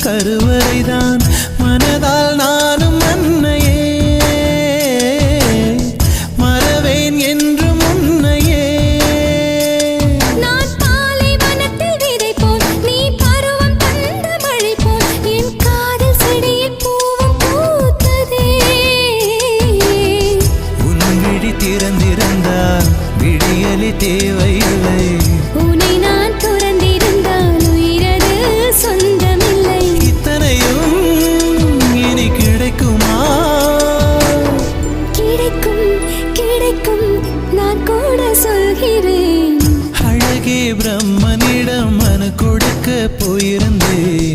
கருவறைதான் மனதால் நானும் அன்னையே மறவேன் என்று முன்னையே நான் பாலை வனத்தில் விதை போல் நீ பருவம் தந்த மழை போல் என் காதல் செடியில் பூவும் பூத்ததே உன் விழி திறந்திருந்தால் விடியலி தேவையில்லை உன்னை நான் துறந்திருந்தால் உயிரது சொந்தமில்லை இத்தனையும் இனி கிடைக்குமா கிடைக்கும் கிடைக்கும் நான் கூட சொல்கிறேன் அழகே பிரம்மனிடம் மனு கொடுக்க போயிருந்தேன்